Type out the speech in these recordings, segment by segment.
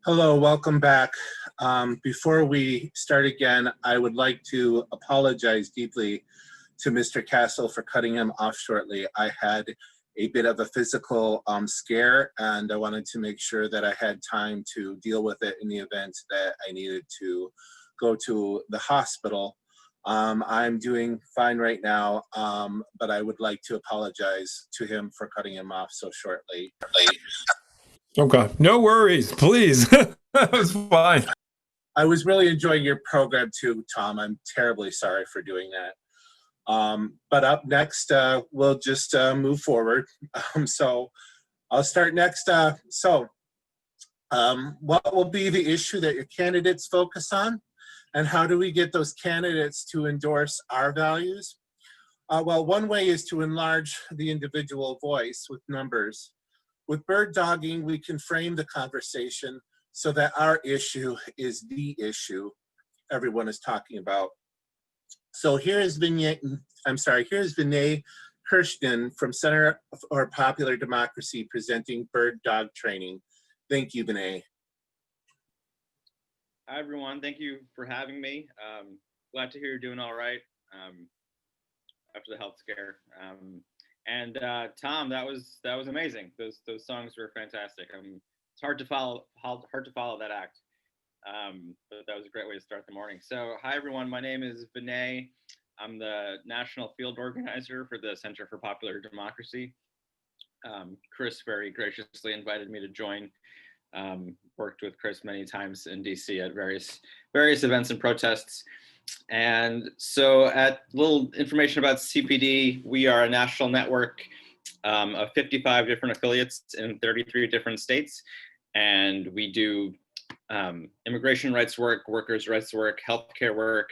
Hello, welcome back. Before we start again, I would like to apologize deeply to Mr. Castle for cutting him off shortly. I had a bit of a physical scare, and I wanted to make sure that I had time to deal with it in the event that I needed to go to the hospital. I'm doing fine right now, but I would like to apologize to him for cutting him off so shortly. Okay, no worries, please. That was fine. I was really enjoying your program too, Tom. I'm terribly sorry for doing that. But up next, we'll just move forward. So I'll start next. What will be the issue that your candidates focus on? And how do we get those candidates to endorse our values? Well, one way is to enlarge the individual voice with numbers. With bird dogging, we can frame the conversation so that our issue is the issue everyone is talking about. So here's Vinay Krishnan from Center for Popular Democracy presenting bird dog training. Thank you, Vinay. Hi, everyone. Thank you for having me. Glad to hear you're doing all right after the health scare. And Tom, that was amazing. Those songs were fantastic. It's hard to follow that act, but that was a great way to start the morning. So, hi everyone. My name is Vinay. I'm the national field organizer for the Center for Popular Democracy. Chris very graciously invited me to join. Worked with Chris many times in DC at various events and protests. And so, at little information about CPD, we are a national network of 55 different affiliates in 33 different states. And we do immigration rights work, workers' rights work, healthcare work.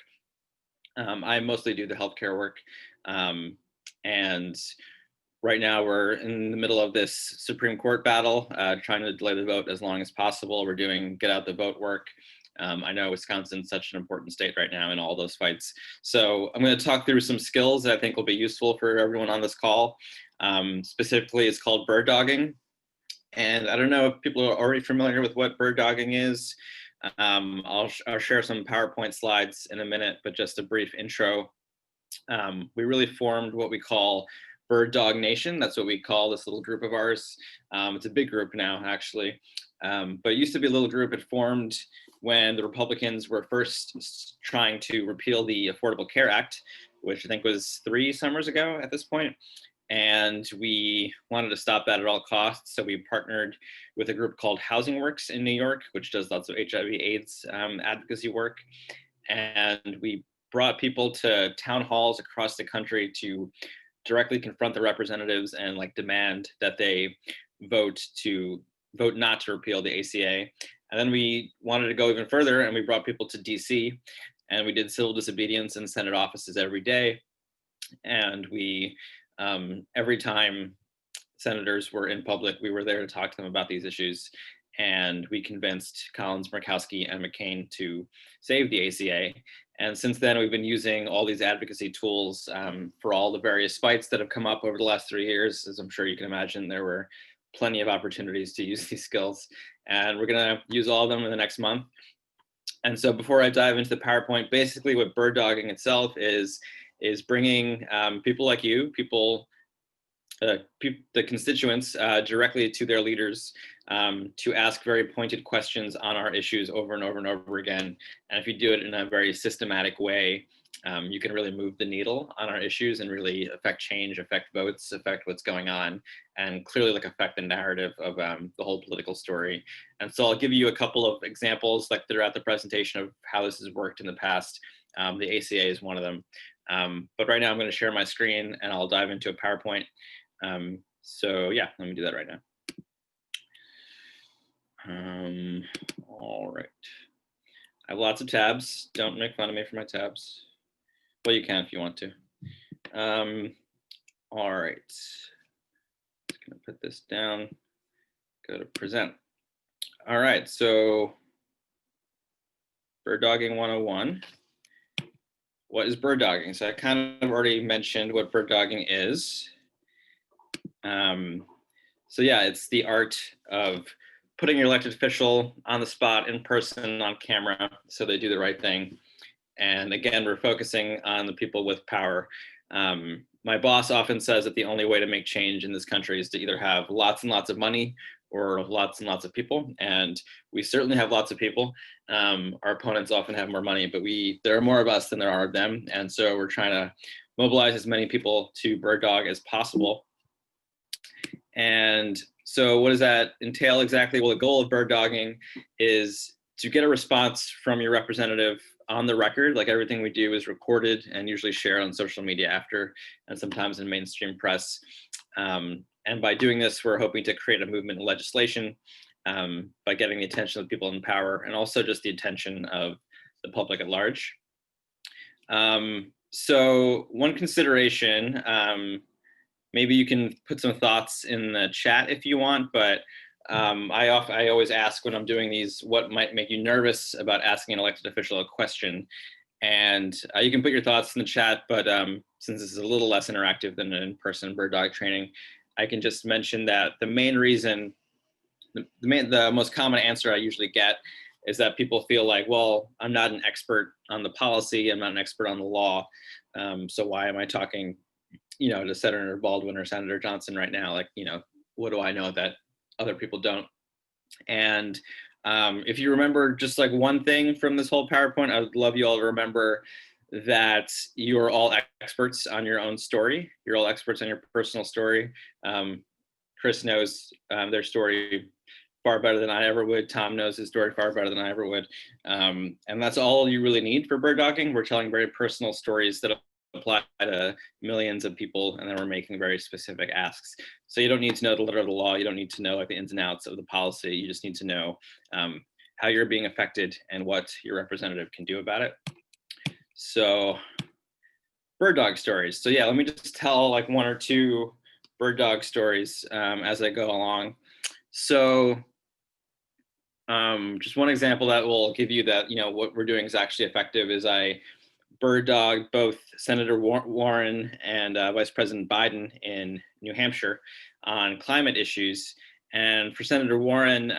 I mostly do the healthcare work. And right now we're in the middle of this Supreme Court battle, trying to delay the vote as long as possible. We're doing get out the vote work. I know Wisconsin's such an important state right now in all those fights. So I'm going to talk through some skills that I think will be useful for everyone on this call. Specifically, it's called bird dogging. And I don't know if people are already familiar with what bird dogging is. I'll share some PowerPoint slides in a minute, but just a brief intro. We really formed what we call Bird Dog Nation. That's what we call this little group of ours. It's a big group now, actually. But it used to be a little group. It formed when the Republicans were first trying to repeal the Affordable Care Act, which I think was 3 summers ago at this point. And we wanted to stop that at all costs. So we partnered with a group called Housing Works in New York, which does lots of HIV/AIDS advocacy work. And we brought people to town halls across the country to directly confront the representatives and demand that they vote not to repeal the ACA. And then we wanted to go even further, and we brought people to DC, and we did civil disobedience in Senate offices every day. And we, every time senators were in public, we were there to talk to them about these issues. And we convinced Collins, Murkowski, and McCain to save the ACA. And since then, we've been using all these advocacy tools for all the various fights that have come up over the last 3 years. As I'm sure you can imagine, there were plenty of opportunities to use these skills. And we're going to use all of them in the next month. And so before I dive into the PowerPoint, basically what bird dogging itself is bringing people like you, the constituents directly to their leaders to ask very pointed questions on our issues over and over and over again. And if you do it in a very systematic way, you can really move the needle on our issues and really affect change, affect votes, affect what's going on, and clearly affect the narrative of the whole political story. And so I'll give you a couple of examples throughout the presentation of how this has worked in the past. The ACA is one of them. But right now I'm going to share my screen and I'll dive into a PowerPoint. So yeah, let me do that right now. All right. I have lots of tabs. Don't make fun of me for my tabs. Well, you can if you want to. All right. Just gonna put this down. Go to present. All right, so bird dogging 101. What is bird dogging? So I kind of already mentioned what bird dogging is. So yeah, it's the art of putting your elected official on the spot in person on camera so they do the right thing. And again, we're focusing on the people with power. My boss often says that the only way to make change in this country is to either have lots and lots of money or lots and lots of people. And we certainly have lots of people. Our opponents often have more money, but there are more of us than there are of them. And so we're trying to mobilize as many people to bird dog as possible. And so what does that entail exactly? Well, the goal of bird dogging is to get a response from your representative on the record. Like, everything we do is recorded and usually shared on social media after, and sometimes in mainstream press. And by doing this, we're hoping to create a movement in legislation by getting the attention of people in power, and also just the attention of the public at large. So one consideration, maybe you can put some thoughts in the chat if you want, but I always ask when I'm doing these, what might make you nervous about asking an elected official a question? And you can put your thoughts in the chat, but since this is a little less interactive than an in-person bird dog training, I can just mention that the main reason, the most common answer I usually get is that people feel like, well, I'm not an expert on the policy, I'm not an expert on the law, so why am I talking, to Senator Baldwin or Senator Johnson right now? Like, what do I know that other people don't? And if you remember just like one thing from this whole PowerPoint, I would love you all to remember that you're all experts on your own story. You're all experts on your personal story. Chris knows their story far better than I ever would. Tom knows his story far better than I ever would. And that's all you really need for bird dogging. We're telling very personal stories that apply to millions of people, and then we're making very specific asks. So you don't need to know the letter of the law. You don't need to know like the ins and outs of the policy. You just need to know how you're being affected and what your representative can do about it. So bird dog stories. So yeah, let me just tell like one or two bird dog stories as I go along. So just one example that will give you that, what we're doing is actually effective is I bird dogged both Senator Warren and Vice President Biden in New Hampshire on climate issues. And for Senator Warren,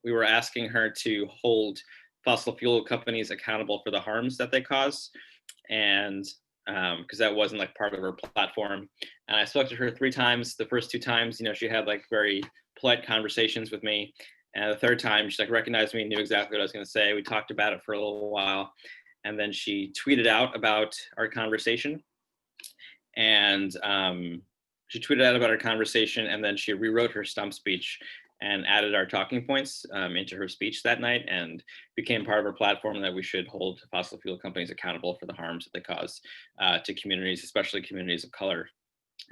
we were asking her to hold fossil fuel companies accountable for the harms that they cause. And because that wasn't like part of her platform. And I spoke to her 3 times. The first 2 times, she had like very polite conversations with me. And the third time, she like recognized me, knew exactly what I was going to say. We talked about it for a little while. And then she tweeted out about our conversation. And she tweeted out about our conversation, and then she rewrote her stump speech and added our talking points into her speech that night, and became part of her platform that we should hold fossil fuel companies accountable for the harms that they cause to communities, especially communities of color.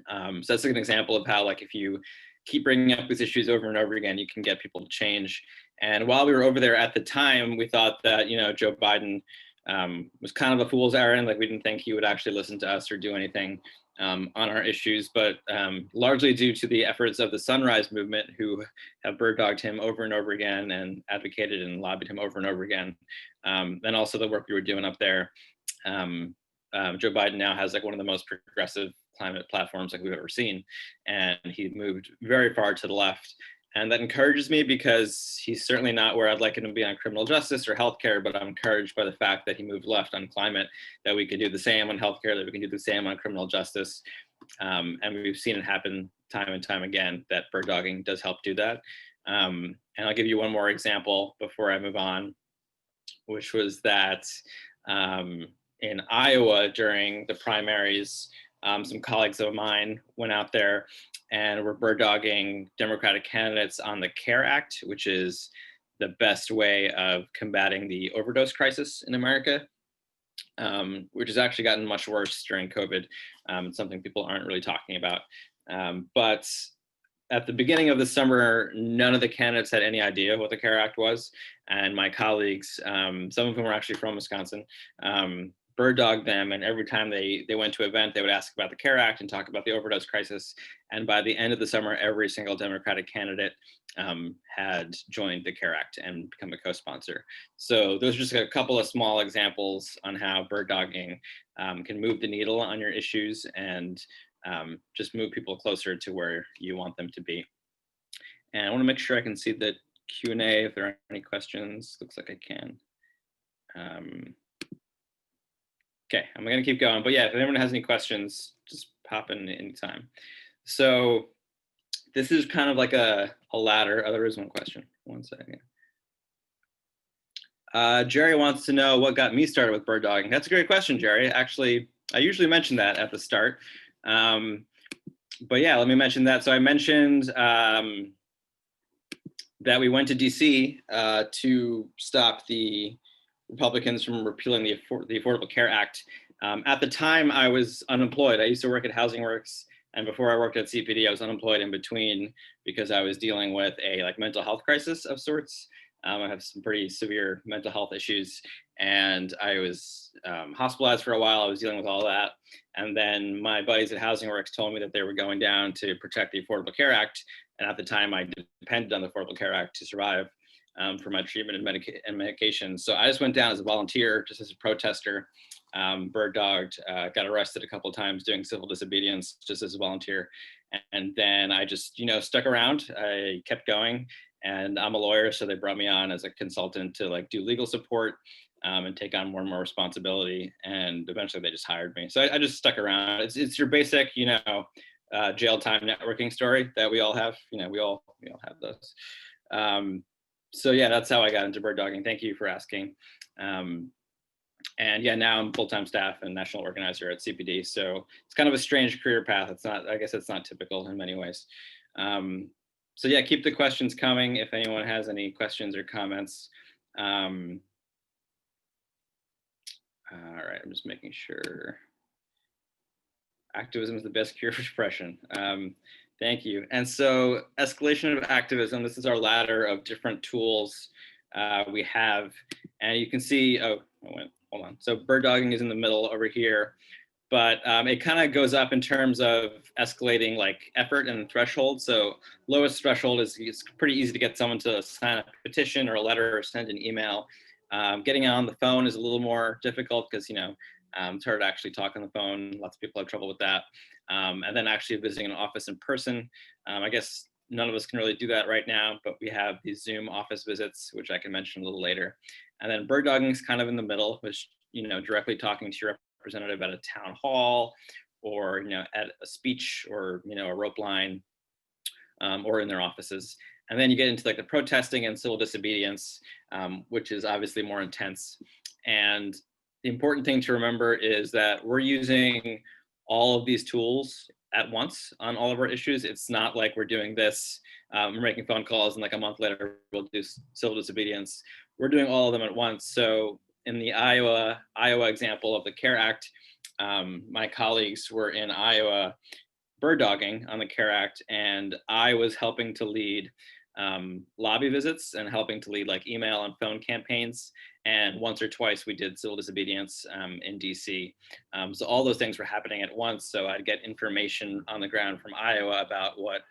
So that's like an example of how, like, if you keep bringing up these issues over and over again, you can get people to change. And while we were over there at the time, we thought that, Joe Biden was kind of a fool's errand. Like, we didn't think he would actually listen to us or do anything on our issues, but largely due to the efforts of the Sunrise Movement, who have bird dogged him over and over again and advocated and lobbied him over and over again. And also the work we were doing up there. Joe Biden now has like one of the most progressive climate platforms like we've ever seen. And he moved very far to the left. And that encourages me, because he's certainly not where I'd like him to be on criminal justice or healthcare, but I'm encouraged by the fact that he moved left on climate, that we can do the same on healthcare, that we can do the same on criminal justice. And we've seen it happen time and time again, that bird dogging does help do that. And I'll give you one more example before I move on, which was that in Iowa during the primaries, some colleagues of mine went out there and were bird dogging Democratic candidates on the CARE Act, which is the best way of combating the overdose crisis in America, which has actually gotten much worse during COVID. It's something people aren't really talking about. But at the beginning of the summer, none of the candidates had any idea what the CARE Act was. And my colleagues, some of whom were actually from Wisconsin, bird dogged them, and every time they went to an event, they would ask about the CARE Act and talk about the overdose crisis. And by the end of the summer, every single Democratic candidate had joined the CARE Act and become a co-sponsor. So those are just a couple of small examples on how bird dogging can move the needle on your issues and just move people closer to where you want them to be. And I want to make sure I can see the Q&A if there are any questions. Looks like I can. Okay, I'm gonna keep going, but yeah, if anyone has any questions, just pop in anytime. So this is kind of like a ladder. Oh, there is one question. One second. Jerry wants to know what got me started with bird dogging. That's a great question, Jerry. Actually, I usually mention that at the start. But yeah, let me mention that. So I mentioned that we went to DC to stop the Republicans from repealing the Affordable Care Act. At the time, I was unemployed. I used to work at Housing Works, and before I worked at CPD, I was unemployed in between because I was dealing with a mental health crisis of sorts. I have some pretty severe mental health issues, and I was hospitalized for a while. I was dealing with all that, and then my buddies at Housing Works told me that they were going down to protect the Affordable Care Act, and at the time, I depended on the Affordable Care Act to survive. For my treatment and medication. So I just went down as a volunteer, just as a protester, bird dogged, got arrested a couple of times doing civil disobedience just as a volunteer. And then I just, stuck around. I kept going, and I'm a lawyer, so they brought me on as a consultant to do legal support and take on more and more responsibility. And eventually they just hired me. So I just stuck around. It's your basic, jail time networking story that we all have. We all have those. So yeah, that's how I got into bird dogging. Thank you for asking. And yeah, now I'm full-time staff and national organizer at CPD. So it's kind of a strange career path. I guess it's not typical in many ways. So yeah, keep the questions coming if anyone has any questions or comments. All right, I'm just making sure. Activism is the best cure for depression. Thank you. And so escalation of activism, this is our ladder of different tools we have. And you can see, hold on. So bird dogging is in the middle over here, but it kind of goes up in terms of escalating effort and threshold. So lowest threshold is it's pretty easy to get someone to sign a petition or a letter or send an email. Getting on the phone is a little more difficult because, it's hard to actually talk on the phone. Lots of people have trouble with that. And then actually visiting an office in person. I guess none of us can really do that right now, but we have these Zoom office visits, which I can mention a little later. And then bird dogging is kind of in the middle, which, directly talking to your representative at a town hall or, at a speech or, a rope line or in their offices. And then you get into the protesting and civil disobedience, which is obviously more intense. And the important thing to remember is that we're using all of these tools at once on all of our issues. It's not like we're doing this, we're making phone calls and a month later we'll do civil disobedience. We're doing all of them at once. So in the Iowa example of the CARE Act, my colleagues were in Iowa bird dogging on the CARE Act, and I was helping to lead lobby visits and helping to lead email and phone campaigns. And once or twice we did civil disobedience in DC. So all those things were happening at once. So I'd get information on the ground from Iowa about what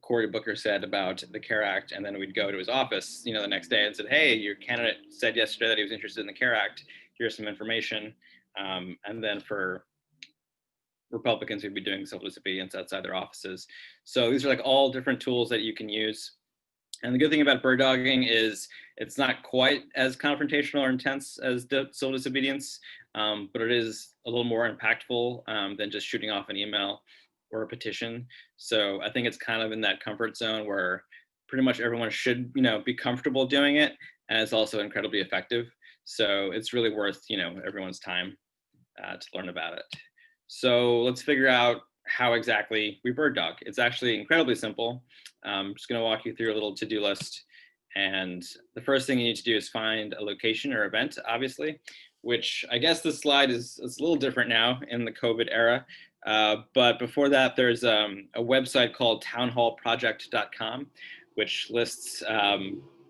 Cory Booker said about the CARE Act. And then we'd go to his office, the next day and said, hey, your candidate said yesterday that he was interested in the CARE Act. Here's some information. And then for Republicans, we'd be doing civil disobedience outside their offices. So these are all different tools that you can use. And the good thing about bird dogging is it's not quite as confrontational or intense as civil disobedience, but it is a little more impactful than just shooting off an email or a petition. So I think it's kind of in that comfort zone where pretty much everyone should, be comfortable doing it, and it's also incredibly effective. So it's really worth, everyone's time to learn about it. So let's figure out how exactly we bird dog. It's actually incredibly simple. I'm just going to walk you through a little to-do list. And the first thing you need to do is find a location or event, obviously, which I guess this slide is a little different now in the COVID era. But before that, there's a website called townhallproject.com, which lists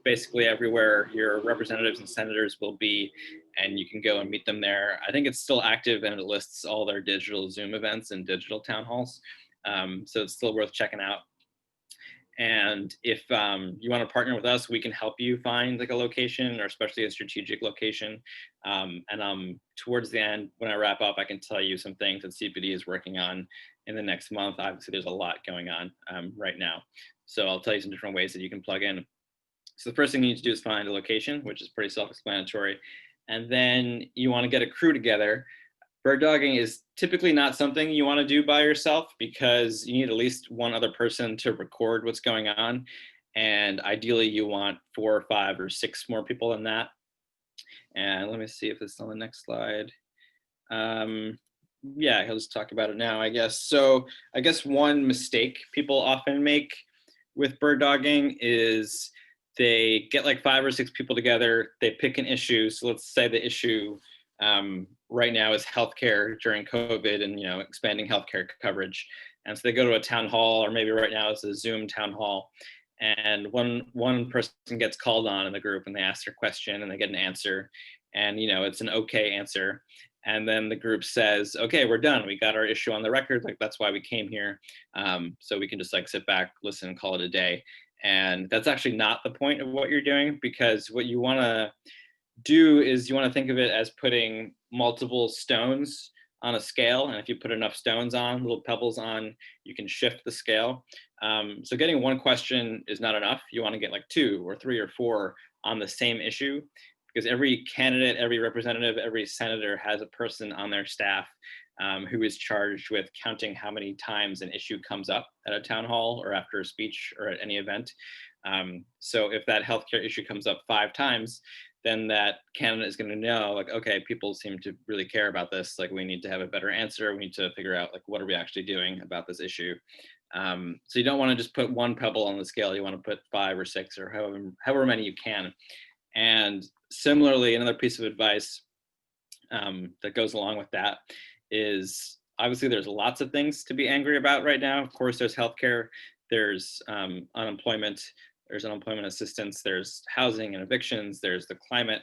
basically everywhere your representatives and senators will be, and you can go and meet them there. I think it's still active, and it lists all their digital Zoom events and digital town halls. So it's still worth checking out. And if you want to partner with us, we can help you find like a location, or especially a strategic location. And towards the end, when I wrap up, I can tell you some things that CPD is working on in the next month. Obviously, there's a lot going on right now. So I'll tell you some different ways that you can plug in. So the first thing you need to do is find a location, which is pretty self-explanatory. And then you want to get a crew together. Bird dogging is typically not something you want to do by yourself, because you need at least one other person to record what's going on. And ideally you want 4 or 5 or 6 more people than that. And let me see if it's on the next slide. Yeah, I'll just talk about it now, I guess. So I guess one mistake people often make with bird dogging is they get like 5 or 6 people together, they pick an issue. So let's say the issue right now is healthcare during COVID and, expanding healthcare coverage. And so they go to a town hall, or maybe right now it's a Zoom town hall. And one person gets called on in the group, and they ask their question and they get an answer. And, it's an okay answer. And then the group says, okay, we're done. We got our issue on the record. Like, that's why we came here. So we can just like sit back, listen, and call it a day. And that's actually not the point of what you're doing, because what you want to do is you want to think of it as putting multiple stones on a scale. And if you put enough stones on, little pebbles on, you can shift the scale. So getting one question is not enough. You want to get like 2 or 3 or 4 on the same issue, because every candidate, every representative, every senator has a person on their staff who is charged with counting how many times an issue comes up at a town hall or after a speech or at any event. So if that healthcare issue comes up 5 times, then that candidate is going to know, like, okay, people seem to really care about this. Like, we need to have a better answer. We need to figure out, like, what are we actually doing about this issue? So you don't want to just put one pebble on the scale. You want to put 5 or 6 or however many you can. And similarly, another piece of advice that goes along with that is, obviously there's lots of things to be angry about right now. Of course, there's healthcare, there's unemployment, there's unemployment assistance, there's housing and evictions, there's the climate,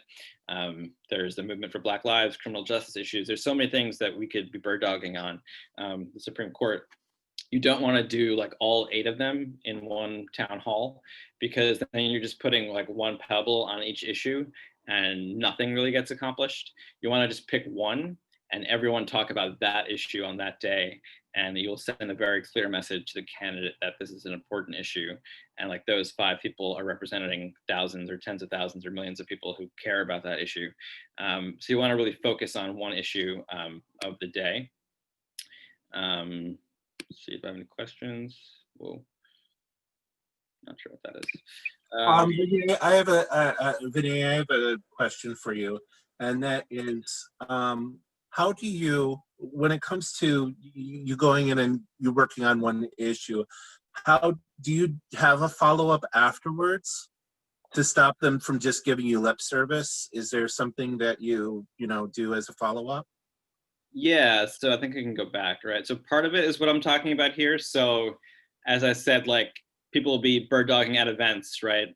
there's the movement for Black lives, criminal justice issues. There's so many things that we could be bird dogging on. The Supreme Court, you don't want to do like all 8 of them in one town hall, because then you're just putting like one pebble on each issue and nothing really gets accomplished. You want to just pick one and everyone talk about that issue on that day, and you'll send a very clear message to the candidate that this is an important issue, and like those 5 people are representing thousands or tens of thousands or millions of people who care about that issue. So you want to really focus on one issue of the day. Let's see if I have any questions. Whoa, not sure what that is. Vinay, I have a question for you, and that is, how do you, when it comes to you going in and you're working on one issue, how do you have a follow-up afterwards to stop them from just giving you lip service? Is there something that you do as a follow-up? Yeah, so I think I can go back, right? So part of it is what I'm talking about here. So as I said, like, people will be bird dogging at events, right?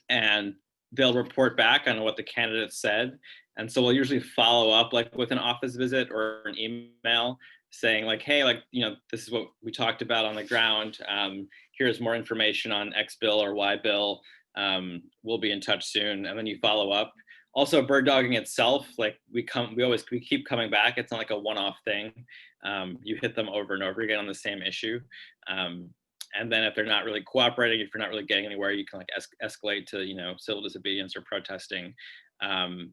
And they'll report back on what the candidate said. And so we'll usually follow up like with an office visit or an email saying like, hey, like, this is what we talked about on the ground. Here's more information on X bill or Y bill. We'll be in touch soon. And then you follow up. Also, bird dogging itself, like we keep coming back. It's not like a one-off thing. You hit them over and over again on the same issue. And then if they're not really cooperating, if you're not really getting anywhere, you can like escalate to, civil disobedience or protesting.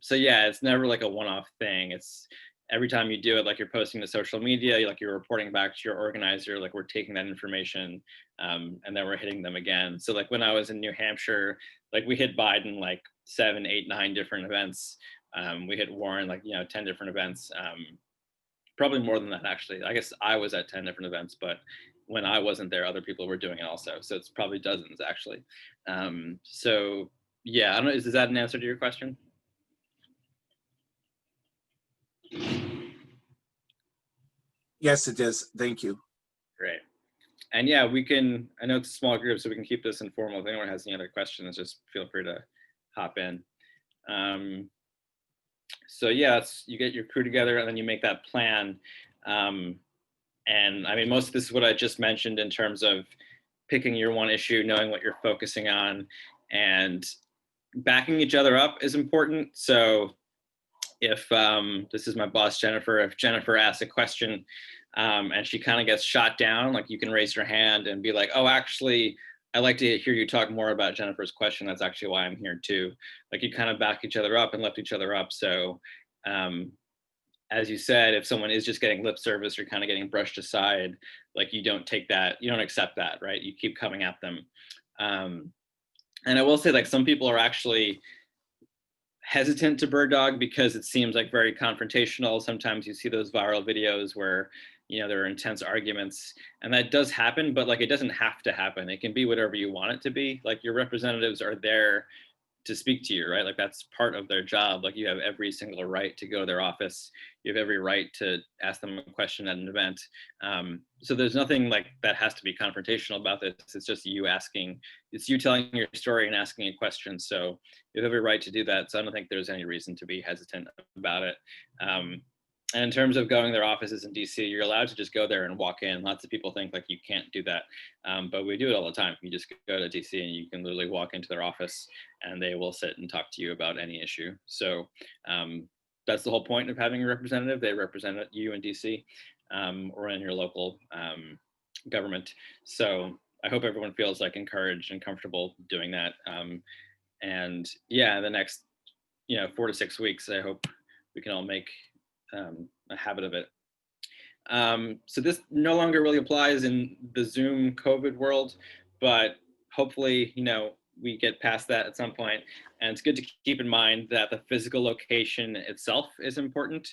So yeah, it's never like a one-off thing. It's every time you do it, like you're posting to social media, you're reporting back to your organizer, like we're taking that information and then we're hitting them again. So like when I was in New Hampshire, like we hit Biden like 7, 8, 9 different events. We hit Warren like 10 different events. Probably more than that actually. I guess I was at 10 different events, but when I wasn't there, other people were doing it also. So it's probably dozens actually. So yeah, I don't know, is that an answer to your question? Yes, it is. Thank you. Great. And yeah, I know it's a small group, so we can keep this informal. If anyone has any other questions, just feel free to hop in. So yeah, you get your crew together and then you make that plan. And I mean, most of this is what I just mentioned in terms of picking your one issue, knowing what you're focusing on, and backing each other up is important. So if this is my boss, Jennifer, if Jennifer asks a question and she kind of gets shot down, like you can raise your hand and be like, oh, actually, I'd like to hear you talk more about Jennifer's question. That's actually why I'm here too. Like you kind of back each other up and lift each other up. So as you said, if someone is just getting lip service or kind of getting brushed aside, like you don't take that, you don't accept that, right? You keep coming at them. And I will say, like, some people are actually hesitant to bird dog because it seems like very confrontational. Sometimes you see those viral videos where, you know, there are intense arguments, and that does happen, but like it doesn't have to happen. It can be whatever you want it to be. Like your representatives are there to speak to you, right? Like that's part of their job. Like you have every single right to go to their office. You have every right to ask them a question at an event. So there's nothing like that has to be confrontational about this. It's just you asking, it's you telling your story and asking a question. So you have every right to do that. So I don't think there's any reason to be hesitant about it. And in terms of going to their offices in DC, you're allowed to just go there and walk in. Lots of people think like you can't do that, but we do it all the time. You just go to DC and you can literally walk into their office and they will sit and talk to you about any issue. So that's the whole point of having a representative. They represent you in DC or in your local government. So I hope everyone feels like encouraged and comfortable doing that. And yeah, the next 4 to 6 weeks, I hope we can all make a habit of it. So this no longer really applies in the Zoom COVID world, but hopefully, we get past that at some point. And it's good to keep in mind that the physical location itself is important,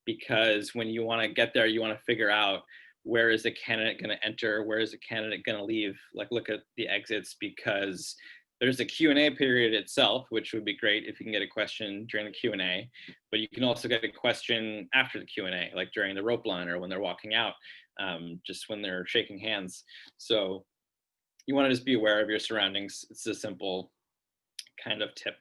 because when you want to get there, you want to figure out where is the candidate going to enter, where is the candidate going to leave, like look at the exits, because there's a Q&A period itself, which would be great if you can get a question during the Q&A, but you can also get a question after the Q&A, like during the rope line or when they're walking out, just when they're shaking hands. So you want to just be aware of your surroundings. It's a simple kind of tip,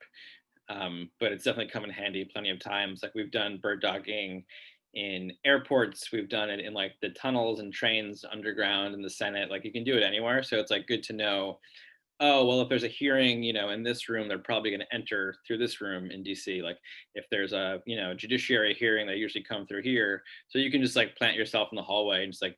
but it's definitely come in handy plenty of times. Like we've done bird dogging in airports, we've done it in like the tunnels and trains underground in the Senate. Like you can do it anywhere. So it's like good to know, oh, well, if there's a hearing, in this room, they're probably going to enter through this room in DC. Like if there's a, judiciary hearing, they usually come through here. So you can just like plant yourself in the hallway and just like,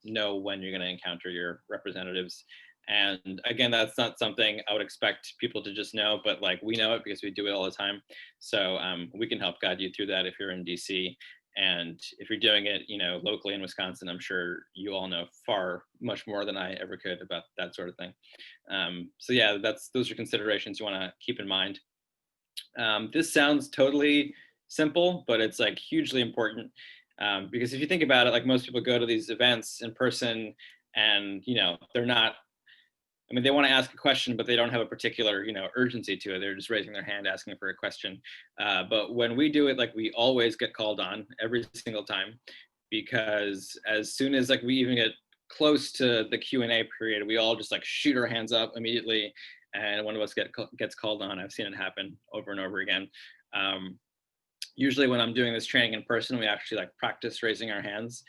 know when you're going to encounter your representatives. And again, that's not something I would expect people to just know, but like we know it because we do it all the time. So we can help guide you through that if you're in DC. And if you're doing it, locally in Wisconsin, I'm sure you all know much more than I ever could about that sort of thing. So yeah, those are considerations you want to keep in mind. This sounds totally simple, but it's like hugely important, because if you think about it, like most people go to these events in person and, they're not, they want to ask a question, but they don't have a particular, urgency to it. They're just raising their hand, asking for a question. But when we do it, like we always get called on every single time, because as soon as like we even get close to the Q&A period, we all just like shoot our hands up immediately. And one of us gets called on. I've seen it happen over and over again. Usually when I'm doing this training in person, we actually like practice raising our hands,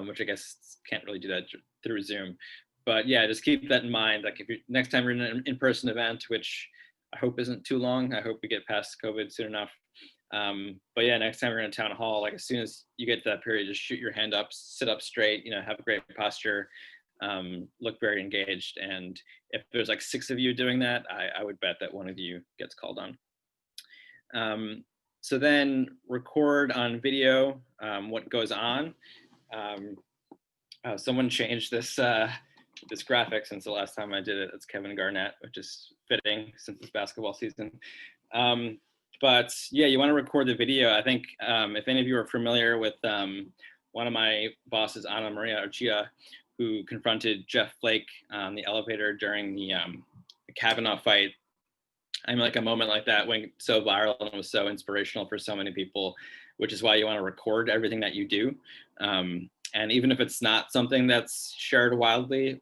which I guess can't really do that through Zoom. But yeah, just keep that in mind. Like if you next time you're in an in-person event, which I hope isn't too long, I hope we get past COVID soon enough. But yeah, next time you're in a town hall, like as soon as you get to that period, just shoot your hand up, sit up straight, have a great posture, look very engaged. And if there's like 6 of you doing that, I would bet that one of you gets called on. So then record on video what goes on. Someone changed this graphic since the last time I did it. It's Kevin Garnett, which is fitting since it's basketball season. But yeah, you want to record the video. I think if any of you are familiar with one of my bosses, Ana Maria Urchia, who confronted Jeff Flake on the elevator during the Kavanaugh fight. Like a moment like that went so viral and was so inspirational for so many people, which is why you want to record everything that you do. And even if it's not something that's shared widely,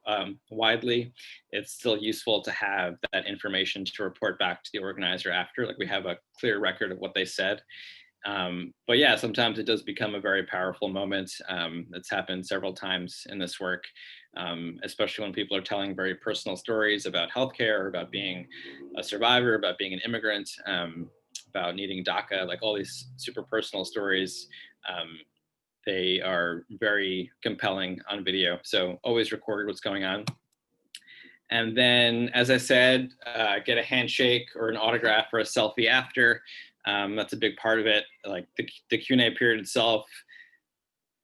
it's still useful to have that information to report back to the organizer after. Like we have a clear record of what they said. But yeah, sometimes it does become a very powerful moment. It's happened several times in this work, especially when people are telling very personal stories about healthcare, about being a survivor, about being an immigrant, about needing DACA, like all these super personal stories. They are very compelling on video. So always record what's going on. And then, as I said, get a handshake or an autograph or a selfie after. That's a big part of it. Like the Q&A period itself,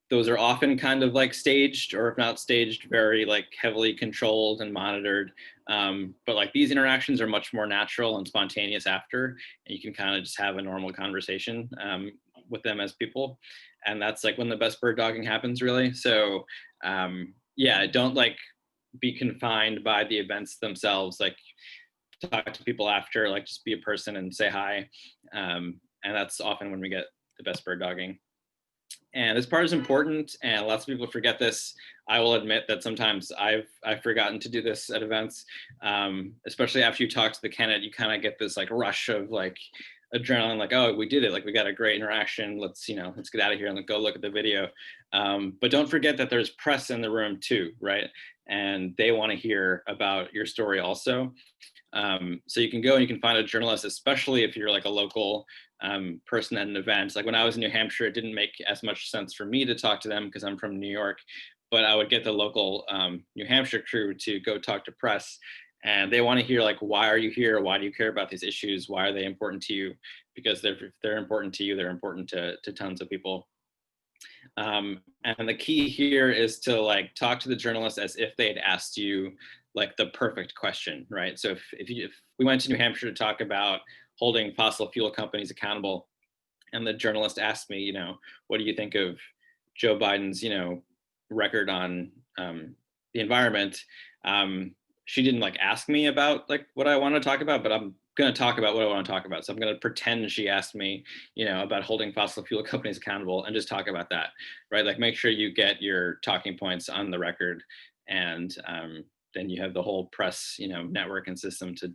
those are often kind of like staged, or if not staged, very like heavily controlled and monitored. But like these interactions are much more natural and spontaneous after, and you can kind of just have a normal conversation with them as people. And that's like when the best bird dogging happens, really. So yeah, don't like be confined by the events themselves. Like talk to people after, like just be a person and say hi. And that's often when we get the best bird dogging. And this part is important, and lots of people forget this. I will admit that sometimes I've forgotten to do this at events, especially after you talk to the candidate. You kind of get this like rush of like adrenaline, like, oh, we did it, like we got a great interaction. Let's let's get out of here and go look at the video. But don't forget that there's press in the room too, right? And they want to hear about your story also. So you can go and you can find a journalist, especially if you're like a local person at an event. Like when I was in New Hampshire, it didn't make as much sense for me to talk to them because I'm from New York, but I would get the local New Hampshire crew to go talk to press. And they want to hear like, why are you here? Why do you care about these issues? Why are they important to you? Because if they're important to you, they're important to tons of people. And the key here is to like talk to the journalist as if they had asked you like the perfect question, right? So if we went to New Hampshire to talk about holding fossil fuel companies accountable, and the journalist asked me, what do you think of Joe Biden's, record on the environment? She didn't like ask me about like what I want to talk about, but I'm going to talk about what I want to talk about. So I'm going to pretend she asked me, about holding fossil fuel companies accountable and just talk about that, right? Like make sure you get your talking points on the record, and then you have the whole press, network and system to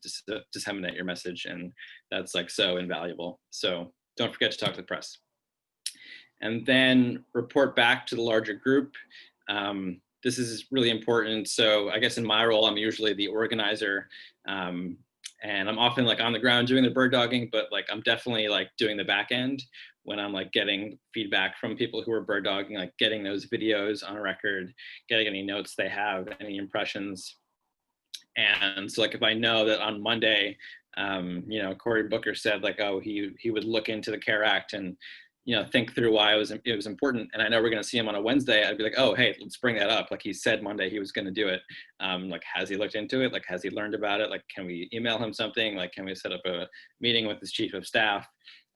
disseminate your message. And that's like so invaluable. So don't forget to talk to the press. And then report back to the larger group. This is really important. So I guess in my role, I'm usually the organizer, and I'm often like on the ground doing the bird dogging, but like I'm definitely like doing the back end when I'm like getting feedback from people who are bird dogging, like getting those videos on record, getting any notes they have, any impressions. And so like if I know that on Monday, Cory Booker said like, oh, he would look into the CARE Act and think through why it was important, and I know we're going to see him on a Wednesday, I'd be like, oh, hey, let's bring that up. Like he said Monday he was going to do it. Like, has he looked into it? Like, has he learned about it? Like, can we email him something? Like, can we set up a meeting with his chief of staff?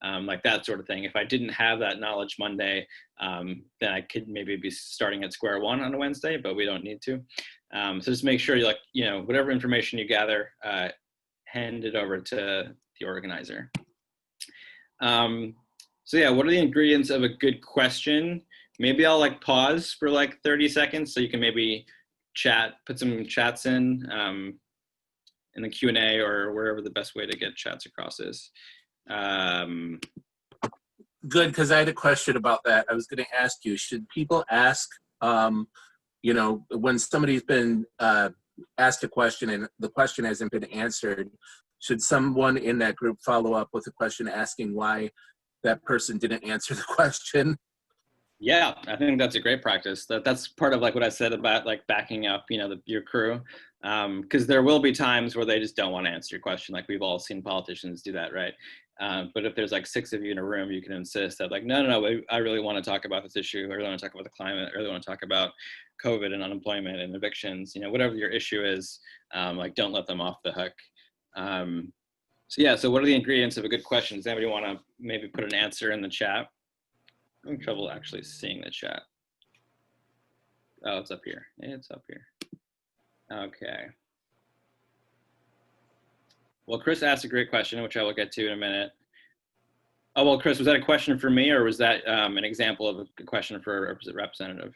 Like that sort of thing. If I didn't have that knowledge Monday, then I could maybe be starting at square one on a Wednesday, but we don't need to. So just make sure you like, whatever information you gather, hand it over to the organizer. So yeah, what are the ingredients of a good question? Maybe I'll like pause for like 30 seconds so you can maybe put some chats in the Q&A or wherever the best way to get chats across is. Good, because I had a question about that. I was going to ask you, should people ask, when somebody's been asked a question and the question hasn't been answered, should someone in that group follow up with a question asking why that person didn't answer the question? Yeah, I think that's a great practice. That's part of like what I said about like backing up, your crew, because there will be times where they just don't want to answer your question. Like we've all seen politicians do that, right? But if there's like 6 of you in a room, you can insist that like, no, I really want to talk about this issue. I really want to talk about the climate. I really want to talk about COVID and unemployment and evictions. Whatever your issue is, like don't let them off the hook. So yeah, so what are the ingredients of a good question? Does anybody want to maybe put an answer in the chat? I'm having trouble actually seeing the chat. Oh, it's up here. It's up here. Okay. Well, Chris asked a great question, which I will get to in a minute. Oh, well, Chris, was that a question for me, or was that an example of a question for a representative?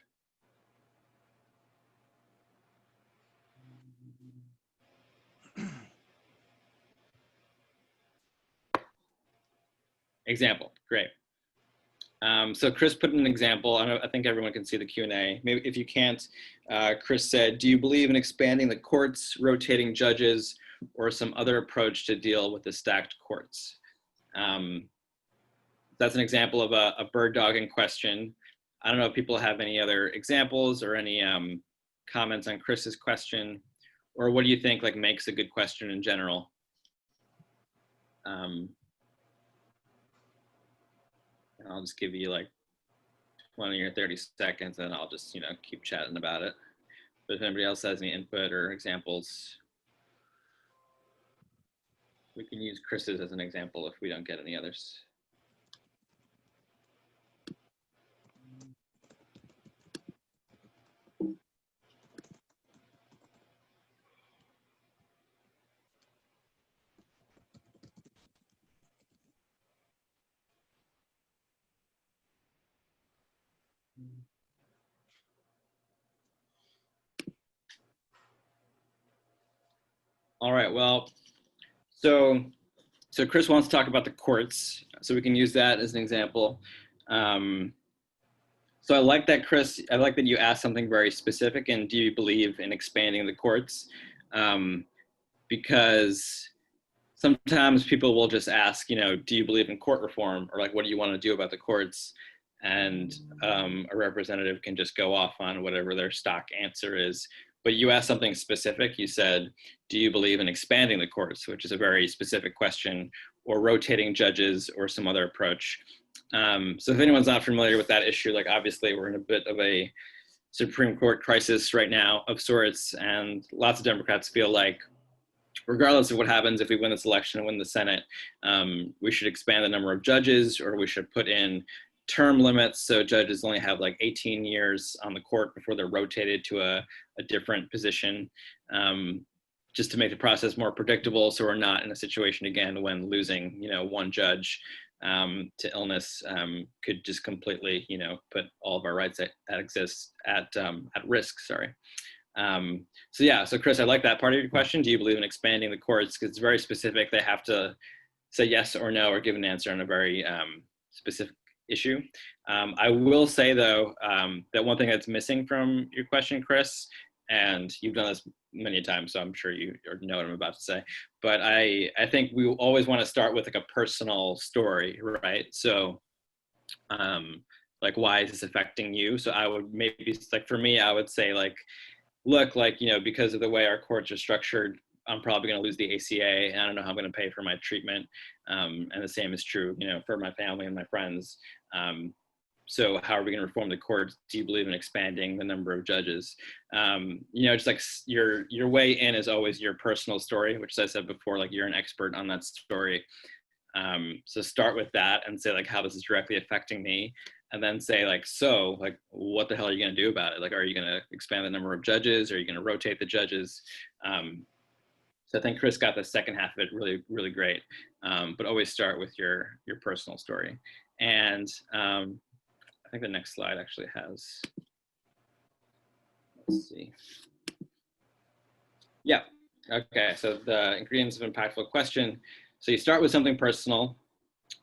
Example, great. So Chris put an example. I think everyone can see the Q&A. Maybe if you can't, Chris said, do you believe in expanding the courts, rotating judges, or some other approach to deal with the stacked courts? That's an example of a bird dogging question. I don't know if people have any other examples or any comments on Chris's question, or what do you think like makes a good question in general? I'll just give you like 20 or 30 seconds and I'll just, keep chatting about it. But if anybody else has any input or examples, we can use Chris's as an example if we don't get any others. All right, well, so Chris wants to talk about the courts, so we can use that as an example. So I like that, Chris, I like that you asked something very specific, and do you believe in expanding the courts? Because sometimes people will just ask, do you believe in court reform, or like, what do you want to do about the courts? And a representative can just go off on whatever their stock answer is. But you asked something specific. You said, do you believe in expanding the courts, which is a very specific question, or rotating judges, or some other approach. So if anyone's not familiar with that issue, like obviously we're in a bit of a Supreme Court crisis right now of sorts, and lots of Democrats feel like, regardless of what happens, if we win this election and win the Senate, we should expand the number of judges, or we should put in term limits so judges only have like 18 years on the court before they're rotated to a different position, just to make the process more predictable, so we're not in a situation again when losing one judge to illness could just completely put all of our rights at risk. Sorry. So yeah, so Chris, I like that part of your question. Do you believe in expanding the courts? Because it's very specific. They have to say yes or no or give an answer on a very specific issue. I will say though, that one thing that's missing from your question, Chris, and you've done this many times, so I'm sure you know what I'm about to say, but I think we always want to start with like a personal story, right? So like, why is this affecting you? So I would maybe, like for me, I would say like, look, like, because of the way our courts are structured, I'm probably going to lose the ACA, and I don't know how I'm going to pay for my treatment. And the same is true, for my family and my friends. So how are we going to reform the courts? Do you believe in expanding the number of judges? Just like your way in is always your personal story, which, as I said before, like you're an expert on that story. So start with that and say like how this is directly affecting me. And then say like, so like, what the hell are you going to do about it? Like, are you going to expand the number of judges? Are you going to rotate the judges? So I think Chris got the second half of it really, really great. But always start with your personal story. And I think the next slide actually has, let's see. Yeah, okay, so the ingredients of impactful question. So you start with something personal,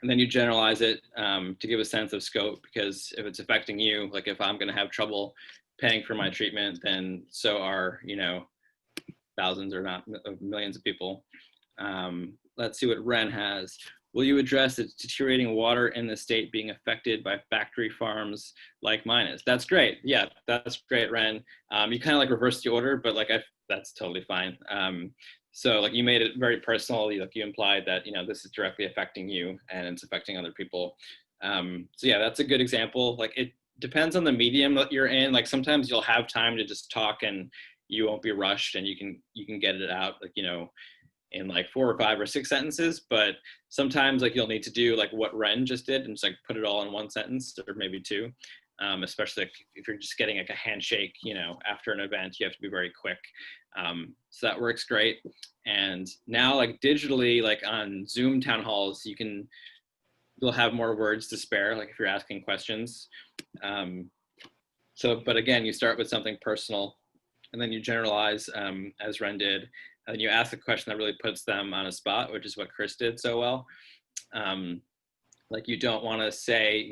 and then you generalize it to give a sense of scope, because if it's affecting you, like if I'm going to have trouble paying for my treatment, then so are, thousands or not of millions of people. Let's see what Ren has. Will you address the deteriorating water in the state being affected by factory farms like mine is? That's great. Yeah, that's great, Ren. You kind of like reverse the order, but like that's totally fine. So like you made it very personal. You implied that, this is directly affecting you and it's affecting other people. So yeah, that's a good example. Like it depends on the medium that you're in. Like sometimes you'll have time to just talk and you won't be rushed, and you can get it out, like, in like 4 or 5 or 6 sentences. But sometimes like you'll need to do like what Ren just did and just like put it all in 1 sentence or maybe 2. Especially if you're just getting like a handshake, after an event, you have to be very quick. So that works great. And now like digitally, like on Zoom town halls, you'll have more words to spare, like if you're asking questions. But again, you start with something personal, and then you generalize, as Ren did, and then you ask a question that really puts them on a spot, which is what Chris did so well. Like you don't want to say,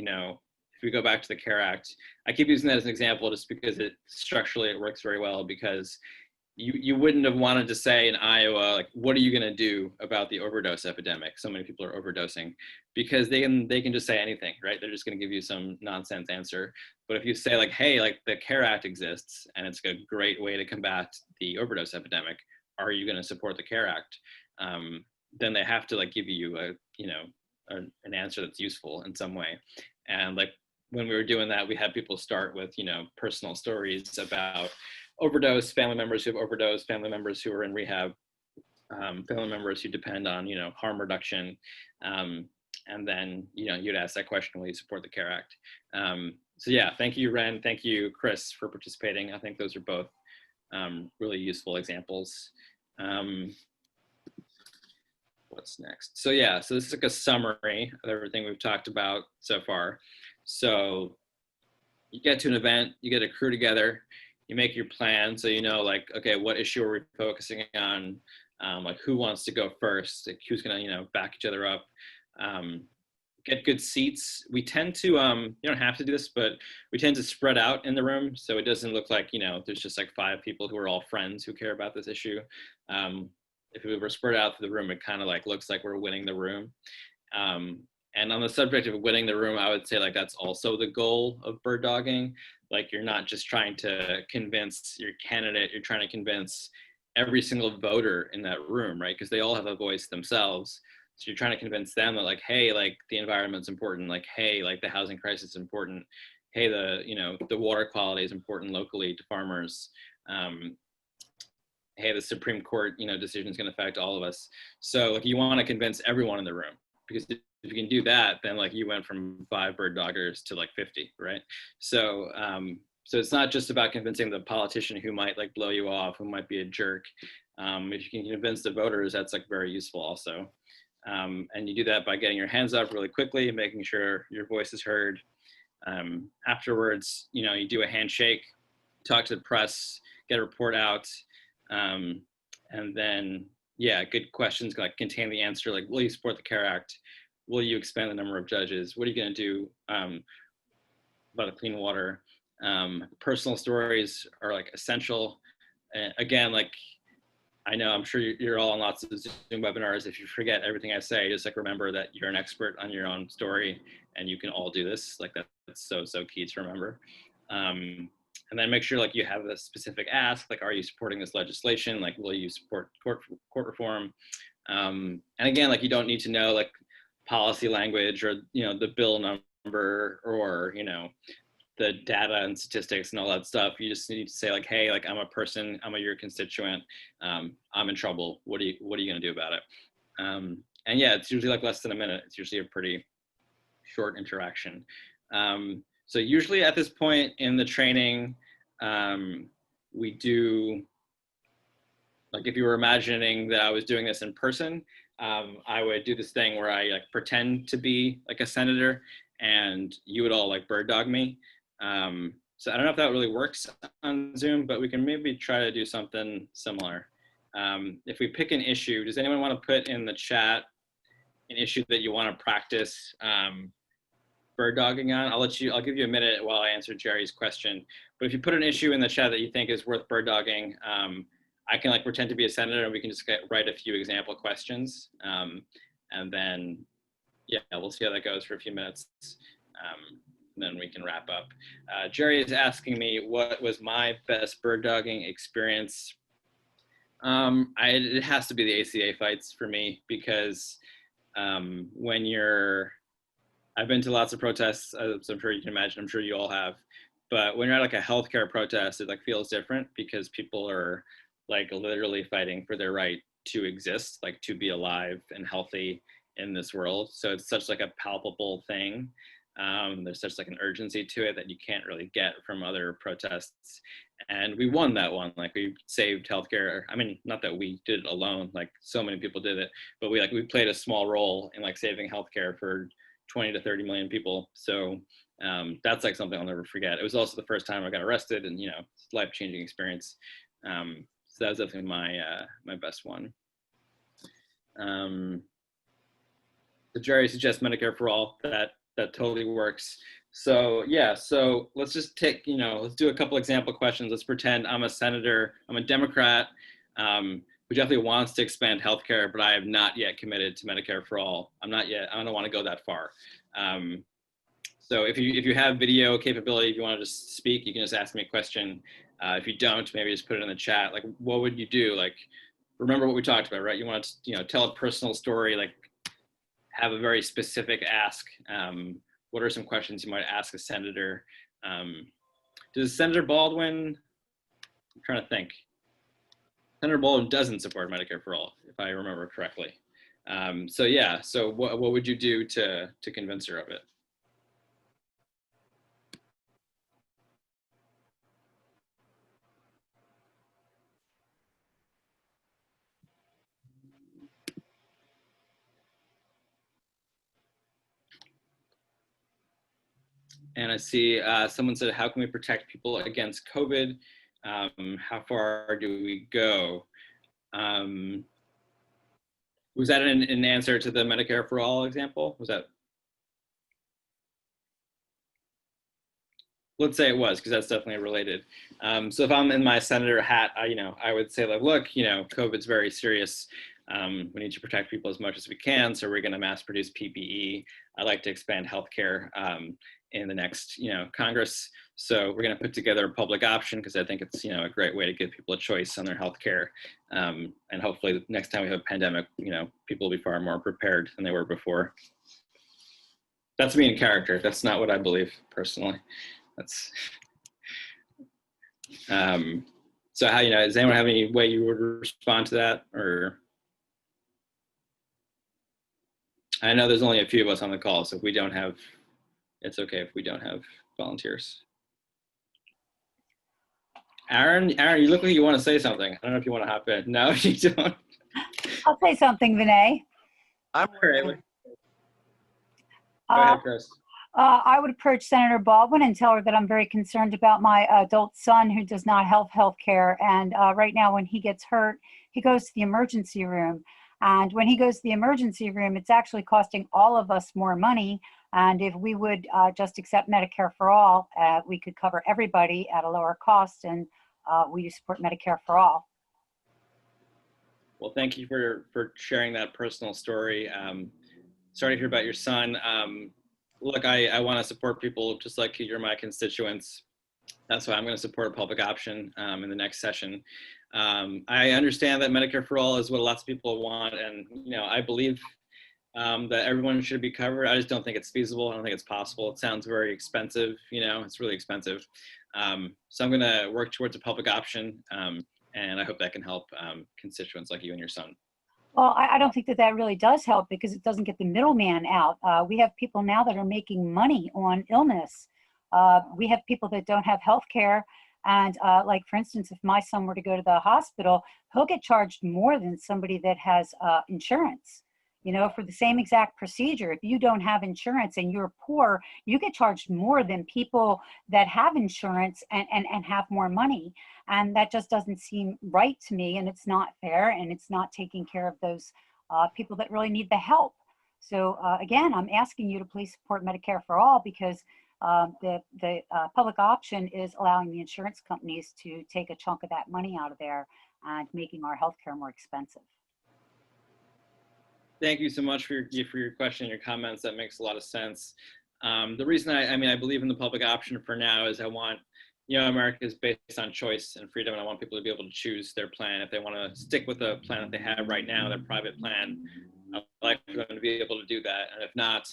we go back to the CARE Act, I keep using that as an example just because structurally it works very well, because you wouldn't have wanted to say in Iowa, like, what are you going to do about the overdose epidemic? So many people are overdosing, because they can just say anything, right? They're just going to give you some nonsense answer. But if you say like, hey, like the CARE Act exists and it's a great way to combat the overdose epidemic, are you going to support the CARE Act? Then they have to like give you an answer that's useful in some way. And like when we were doing that, we had people start with, personal stories about overdose, family members who have overdosed, family members who are in rehab, family members who depend on, harm reduction. And then, you'd ask that question, will you support the CARE Act? So yeah, thank you, Ren. Thank you, Chris, for participating. I think those are both really useful examples. What's next? So yeah, so this is like a summary of everything we've talked about so far. So you get to an event, you get a crew together, you make your plan. So, like, okay, what issue are we focusing on? Like who wants to go first? Like, who's gonna, back each other up? Get good seats. We tend to, you don't have to do this, but we tend to spread out in the room. So it doesn't look like, there's just like 5 people who are all friends who care about this issue. If we were spread out through the room, it kind of like looks like we're winning the room. And on the subject of winning the room, I would say like that's also the goal of bird dogging. Like you're not just trying to convince your candidate, you're trying to convince every single voter in that room, right? Because they all have a voice themselves. So you're trying to convince them that like, hey, like the environment's important. Like, hey, like the housing crisis is important. Hey, the water quality is important locally to farmers. Hey, the Supreme Court, decision is going to affect all of us. So like you want to convince everyone in the room, because if you can do that, then like you went from 5 bird doggers to like 50, right? So so it's not just about convincing the politician who might like blow you off, who might be a jerk. If you can convince the voters, that's like very useful also. And you do that by getting your hands up really quickly, making sure your voice is heard. Afterwards, you do a handshake, talk to the press, get a report out. And then, yeah, good questions like contain the answer, like, will you support the CARE Act? Will you expand the number of judges? What are you going to do about the clean water? Personal stories are like essential. Again, like, I know, I'm sure you're all on lots of Zoom webinars. If you forget everything I say, just like remember that you're an expert on your own story and you can all do this. Like that's so key to remember. And then make sure like you have a specific ask, like, are you supporting this legislation? Like, will you support court reform? And again, like you don't need to know like policy language or, the bill number or, the data and statistics and all that stuff. You just need to say like, hey, like I'm a person, I'm your constituent, I'm in trouble. What are you gonna do about it? And yeah, it's usually like less than a minute. It's usually a pretty short interaction. So usually at this point in the training, we do, like if you were imagining that I was doing this in person, I would do this thing where I like pretend to be like a senator and you would all like bird dog me. So I don't know if that really works on Zoom, but we can maybe try to do something similar. If we pick an issue, does anyone want to put in the chat an issue that you want to practice bird dogging on? I'll give you a minute while I answer Jerry's question. But if you put an issue in the chat that you think is worth bird dogging, I can like pretend to be a senator and we can just write a few example questions. And then, yeah, we'll see how that goes for a few minutes. Then we can wrap up. Jerry is asking me what was my best bird dogging experience. It has to be the ACA fights for me, because I've been to lots of protests, as I'm sure you can imagine, I'm sure you all have, but when you're at like a healthcare protest, it like feels different because people are like literally fighting for their right to exist, like to be alive and healthy in this world. So it's such like a palpable thing. There's such like an urgency to it that you can't really get from other protests. And we won that one. Like we saved healthcare. I mean, not that we did it alone, like so many people did it, but we played a small role in like saving healthcare for 20 to 30 million people. So that's like something I'll never forget. It was also the first time I got arrested, and it's a life-changing experience. So that was definitely my best one. So Jerry suggests Medicare for all. That totally works. So yeah, so let's just take, let's do a couple example questions. Let's pretend I'm a senator, I'm a Democrat, who definitely wants to expand healthcare, but I have not yet committed to Medicare for all. I don't want to go that far. So if you have video capability, if you want to just speak, you can just ask me a question. If you don't, maybe just put it in the chat. Like, what would you do? Like, remember what we talked about, right? You want to, tell a personal story, like have a very specific ask. What are some questions you might ask a senator? Does Senator Baldwin, I'm trying to think. Senator Baldwin doesn't support Medicare for all, if I remember correctly. So yeah, so what would you do to convince her of it? And I see someone said, how can we protect people against COVID? How far do we go? Was that an answer to the Medicare for all example? Was that? Let's say it was, because that's definitely related. So if I'm in my senator hat, I would say, like, look, COVID's very serious. We need to protect people as much as we can. So we're going to mass produce PPE. I'd like to expand healthcare in the next, Congress. So we're going to put together a public option, because I think it's, a great way to give people a choice on their healthcare. And hopefully next time we have a pandemic, people will be far more prepared than they were before. That's me in character. That's not what I believe personally. That's so how, does anyone have any way you would respond to that? Or I know there's only a few of us on the call, so if we don't have, it's okay if we don't have volunteers. Aaron, you look like you want to say something. I don't know if you want to hop in. No, you don't. I'll say something, Vinay. I'm Go ahead, Chris. I would approach Senator Baldwin and tell her that I'm very concerned about my adult son who does not have health care. And right now, when he gets hurt, he goes to the emergency room. And when he goes to the emergency room, it's actually costing all of us more money. And if we would just accept Medicare for all, we could cover everybody at a lower cost. And we support Medicare for all. Well, thank you for sharing that personal story. Sorry to hear about your son. Look, I want to support people just like you. You're my constituents. That's why I'm going to support a public option in the next session. I understand that Medicare for all is what lots of people want. And, I believe that everyone should be covered. I just don't think it's feasible. I don't think it's possible. It sounds very expensive. It's really expensive. So I'm going to work towards a public option. And I hope that can help constituents like you and your son. Well, I don't think that really does help, because it doesn't get the middleman out. We have people now that are making money on illness. We have people that don't have health care. And like, for instance, if my son were to go to the hospital, he'll get charged more than somebody that has insurance. For the same exact procedure. If you don't have insurance and you're poor, you get charged more than people that have insurance and have more money. And that just doesn't seem right to me, and it's not fair, and it's not taking care of those people that really need the help. So again, I'm asking you to please support Medicare for all, because the public option is allowing the insurance companies to take a chunk of that money out of there and making our healthcare more expensive. Thank you so much for your question and your comments. That makes a lot of sense. The reason I believe in the public option for now is I want, America is based on choice and freedom, and I want people to be able to choose their plan. If they want to stick with the plan that they have right now, their private plan, I'd like for them to be able to do that. And if not,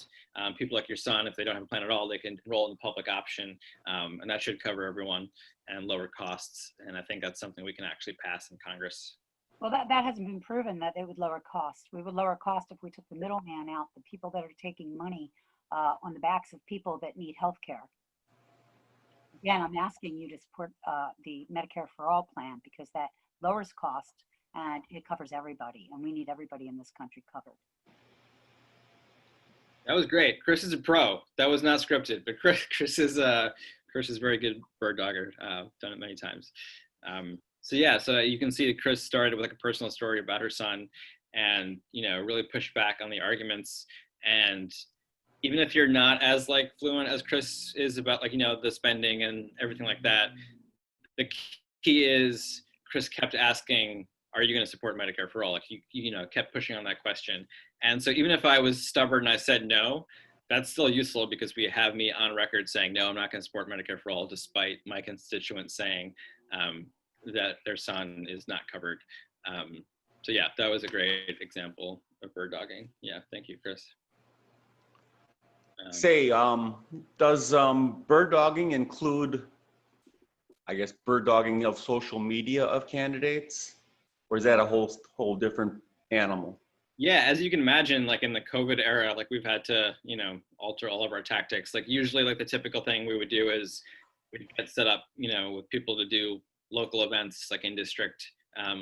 people like your son, if they don't have a plan at all, they can enroll in the public option, and that should cover everyone and lower costs. And I think that's something we can actually pass in Congress. Well, that hasn't been proven that it would lower cost. We would lower cost if we took the middleman out, the people that are taking money on the backs of people that need health care. Again, I'm asking you to support the Medicare for all plan, because that lowers cost and it covers everybody, and we need everybody in this country covered. That was great. Chris is a pro. That was not scripted, but Chris is very good bird dogger. Done it many times. So yeah, so you can see that Chris started with like a personal story about her son, and really pushed back on the arguments. And even if you're not as like fluent as Chris is about like, you know, the spending and everything like that, the key is Chris kept asking, are you going to support Medicare for all? Like you know, kept pushing on that question. And so even if I was stubborn and I said no, that's still useful because we have me on record saying, no, I'm not going to support Medicare for all, despite my constituents saying that their son is not covered. So yeah, that was a great example of bird dogging. Yeah, thank you, Chris. Does bird dogging include, I guess, bird dogging of social media of candidates, or is that a whole different animal? Yeah, as you can imagine, like in the COVID era, like we've had to, you know, alter all of our tactics. Like usually, like the typical thing we would do is we'd get set up, you know, with people to do local events, like in district,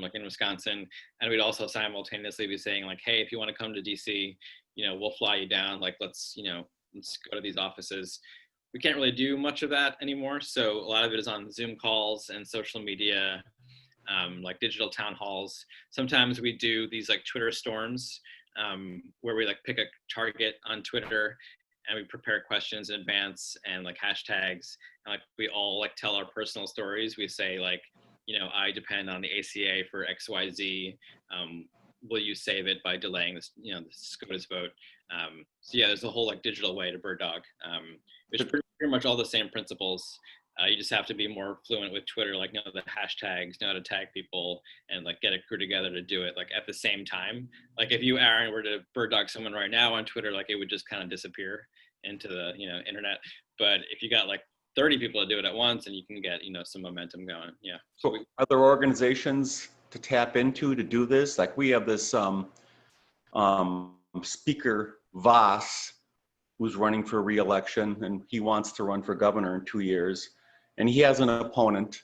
like in Wisconsin, and we'd also simultaneously be saying like, hey, if you want to come to DC, you know, we'll fly you down. Like let's go to these offices. We can't really do much of that anymore, so a lot of it is on Zoom calls and social media. Like digital town halls. Sometimes we do these like Twitter storms where we like pick a target on Twitter and we prepare questions in advance and like hashtags. And like we all like tell our personal stories. We say like, you know, I depend on the ACA for XYZ. Will you save it by delaying this, you know, the SCOTUS vote? So yeah, there's a whole like digital way to bird dog, which is pretty much all the same principles. You just have to be more fluent with Twitter, like know the hashtags, know how to tag people, and like get a crew together to do it like at the same time. Like if you, Aaron, were to bird dog someone right now on Twitter, like it would just kind of disappear into the, you know, internet. But if you got like 30 people to do it at once, and you can get, you know, some momentum going. Yeah. So are there organizations to tap into to do this? Like we have this speaker Voss, who's running for re-election, and he wants to run for governor in 2 years. And he has an opponent.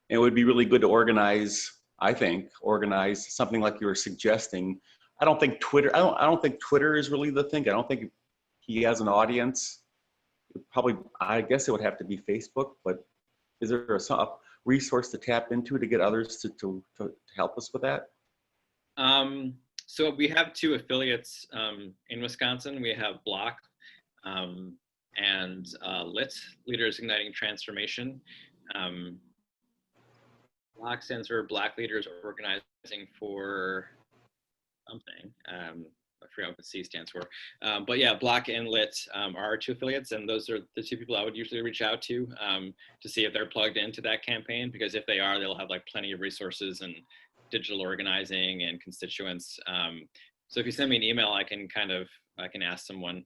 It would be really good to organize, I think, something like you were suggesting. I don't think Twitter is really the thing. I don't think he has an audience. Probably, I guess it would have to be Facebook, but is there a resource to tap into to get others to help us with that? So we have 2 affiliates in Wisconsin. We have Block and LIT, Leaders Igniting Transformation. Block stands for Black Leaders Organizing for something. I forgot what the C stands for. But yeah, Block and LIT are our 2 affiliates, and those are the 2 people I would usually reach out to see if they're plugged into that campaign, because if they are, they'll have like plenty of resources and digital organizing and constituents. So if you send me an email, I can ask someone.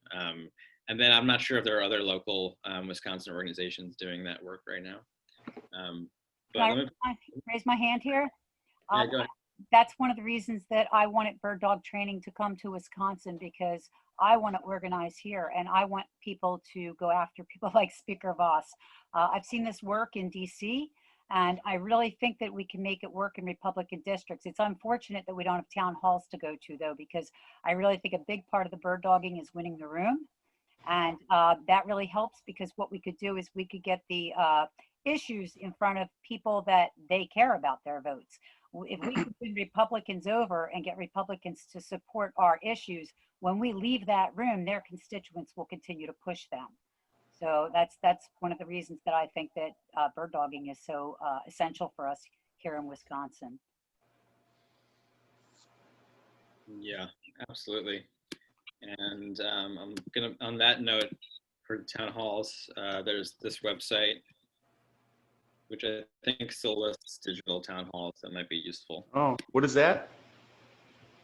And then I'm not sure if there are other local Wisconsin organizations doing that work right now. Can I raise my hand here? Yeah, go ahead. That's one of the reasons that I wanted bird dog training to come to Wisconsin, because I want to organize here and I want people to go after people like Speaker Voss. I've seen this work in DC, and I really think that we can make it work in Republican districts. It's unfortunate that we don't have town halls to go to, though, because I really think a big part of the bird dogging is winning the room. And that really helps, because what we could do is we could get the issues in front of people that they care about their votes. If we could win Republicans over and get Republicans to support our issues, when we leave that room, their constituents will continue to push them. So that's one of the reasons that I think that bird dogging is so essential for us here in Wisconsin. Yeah, absolutely. And I'm gonna, on that note, for town halls, there's this website, which I think still lists digital town halls that might be useful. Oh, what is that?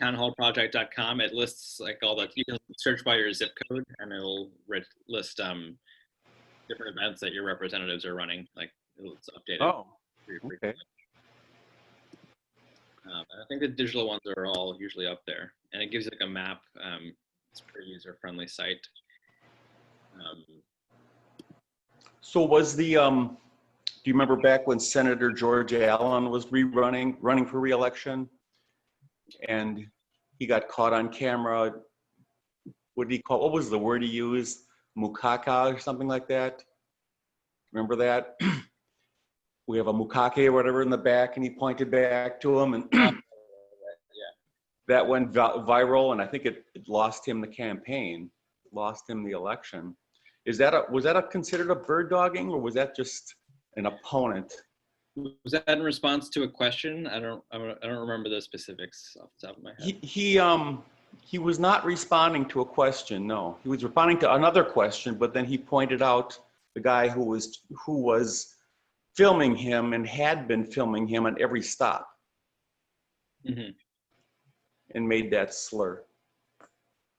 Townhallproject.com. It lists like all the, you can search by your zip code and it'll list different events that your representatives are running. Like it's updated. Oh, okay. I think the digital ones are all usually up there, and it gives you like a map. It's a pretty user-friendly site. So was the, do you remember back when Senator George Allen was running for re-election, and he got caught on camera? What did he call, what was the word he used? Mukaka or something like that? Remember that? We have a mukake or whatever in the back, and he pointed back to him, and Yeah. That went viral, and I think it lost him the campaign. lost him the election. Was that considered a bird dogging, or was that just an opponent? Was that in response to a question? I don't remember the specifics off the top of my head. He was not responding to a question. No, he was responding to another question, but then he pointed out the guy who was filming him and had been filming him at every stop, Mm-hmm. and made that slur.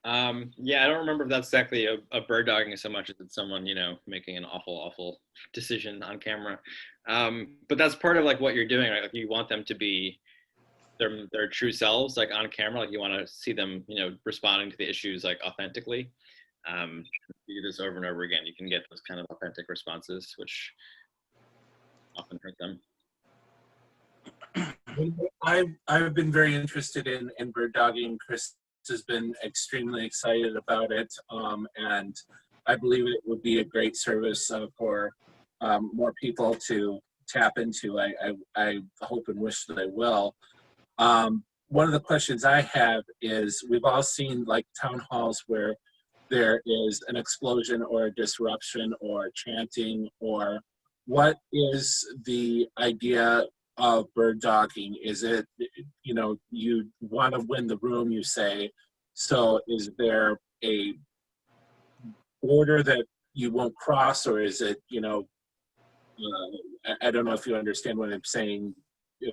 Yeah, I don't remember if that's exactly a bird dogging so much as it's someone, making an awful decision on camera. But that's part of like what you're doing, right? Like you want them to be their true selves, like on camera. Like you want to see them, responding to the issues like authentically. If you do this over and over again, you can get those kind of authentic responses, which often hurt them. I've been very interested in bird dogging. Chris has been extremely excited about it, and I believe it would be a great service for more people to tap into. I hope and wish that I will. One of the questions I have is, we've all seen like town halls where there is an explosion or a disruption or chanting, or what is the idea of bird dogging? Is it, you want to win the room, you say, so is there a border that you won't cross, or is it, I don't know if you understand what I'm saying. Yeah,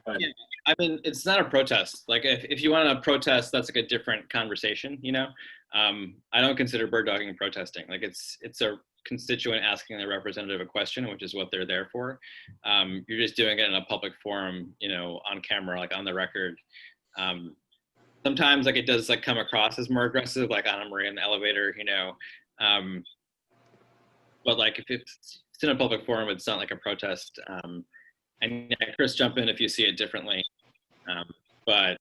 I mean, it's not a protest. Like if you want to protest, that's like a different conversation, I don't consider bird dogging protesting. Like it's a constituent asking their representative a question, which is what they're there for. You're just doing it in a public forum, on camera, like on the record. Sometimes like it does like come across as more aggressive, like Anna Maria in the elevator, but like if it's in a public forum, it's not like a protest. And yeah, Chris, jump in if you see it differently. But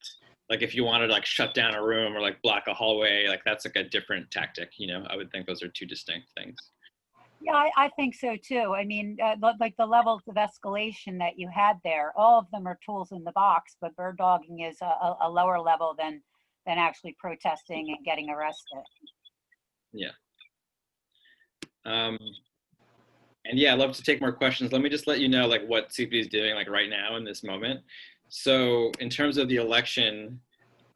like if you wanted to like shut down a room or like block a hallway, like that's like a different tactic, I would think those are two distinct things. Yeah, I think so too. I mean, like the levels of escalation that you had there, all of them are tools in the box, but bird dogging is a lower level than actually protesting and getting arrested. Yeah. And yeah, I'd love to take more questions. Let me just let you know like what CP is doing like right now in this moment. So in terms of the election,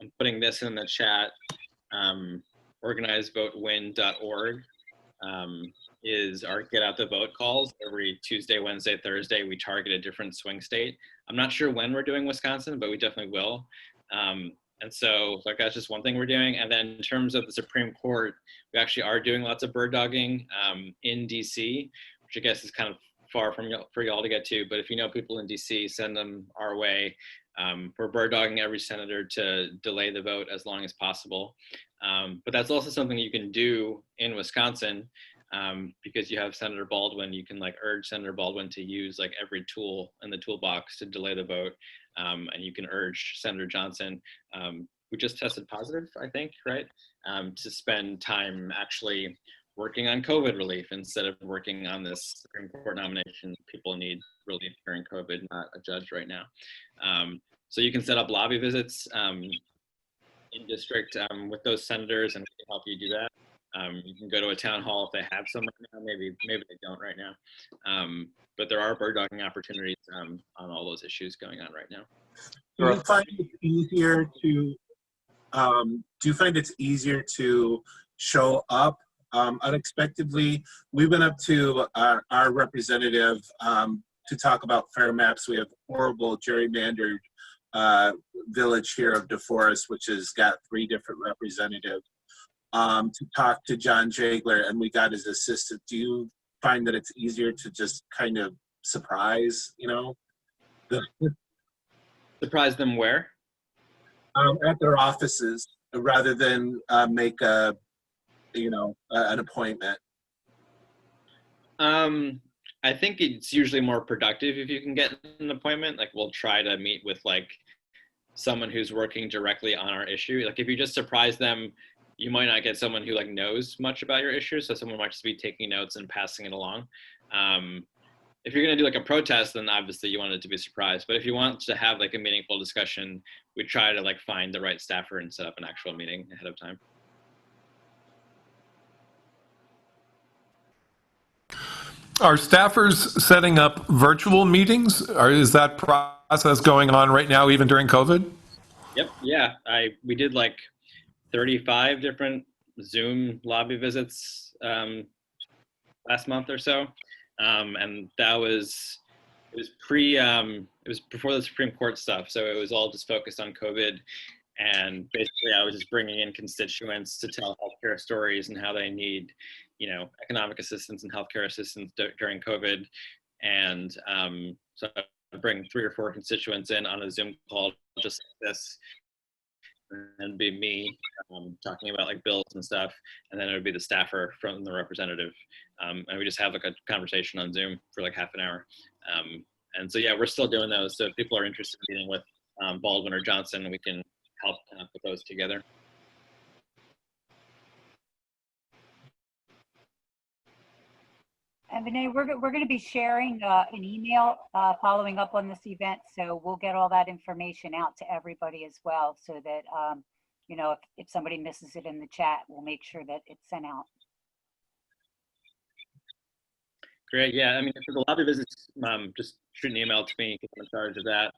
I'm putting this in the chat. Organizevotewin.org is our get out the vote calls. Every Tuesday, Wednesday, Thursday, we target a different swing state. I'm not sure when we're doing Wisconsin, but we definitely will. And so like that's just one thing we're doing. And then in terms of the Supreme Court, we actually are doing lots of bird dogging in DC, which I guess is kind of far for y'all to get to. But if you know people in DC, send them our way. We're bird dogging every senator to delay the vote as long as possible. But that's also something you can do in Wisconsin because you have Senator Baldwin. You can like urge Senator Baldwin to use like every tool in the toolbox to delay the vote. And you can urge Senator Johnson, who just tested positive, I think, right? To spend time actually working on COVID relief instead of working on this Supreme Court nomination. People need relief during COVID, not a judge right now. So you can set up lobby visits in district with those senators, and we can help you do that. You can go to a town hall if they have some right now. Maybe they don't right now. But there are bird dogging opportunities on all those issues going on right now. Do you find it's easier to show up unexpectedly? We went up to our representative to talk about fair maps. We have horrible gerrymandered village here of DeForest, which has got 3 different representatives, to talk to John Jagler, and we got his assistant. Do you find that it's easier to just kind of surprise, Surprise them where? At their offices, rather than make an appointment? I think it's usually more productive if you can get an appointment. Like we'll try to meet with like someone who's working directly on our issue. Like if you just surprise them, you might not get someone who like knows much about your issue. So someone might just be taking notes and passing it along. If you're gonna do like a protest, then obviously you want it to be a surprise. But if you want to have like a meaningful discussion, we try to like find the right staffer and set up an actual meeting ahead of time. Are staffers setting up virtual meetings? Or is that process going on right now, even during COVID? Yep. Yeah. We did like 35 different Zoom lobby visits last month or so, and it was before the Supreme Court stuff, so it was all just focused on COVID. And basically, I was just bringing in constituents to tell healthcare stories and how they need, economic assistance and healthcare assistance during COVID. And so I bring 3 or 4 constituents in on a Zoom call just like this, and be me talking about like bills and stuff, and then it would be the staffer from the representative, and we just have like a conversation on Zoom for like half an hour. And so yeah, we're still doing those. So if people are interested in meeting with Baldwin or Johnson, we can help put those together. And Vinay, we're going to be sharing an email following up on this event, so we'll get all that information out to everybody as well, so that if somebody misses it in the chat, we'll make sure that it's sent out. Great. Yeah. I mean, for the lobby visits, just shoot an email to me because I'm in charge of that.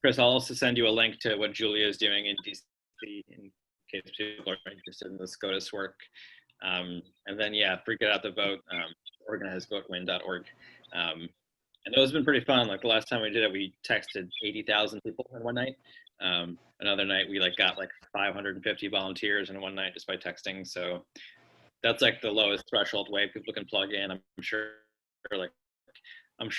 Chris, I'll also send you a link to what Julia is doing in DC in case people are interested in the SCOTUS work. And then, yeah, Get Out the Vote, organize votewin.org. And those have been pretty fun. Like the last time we did it, we texted 80,000 people in one night. Another night we got 550 volunteers in one night just by texting. So that's like the lowest threshold way people can plug in. I'm sure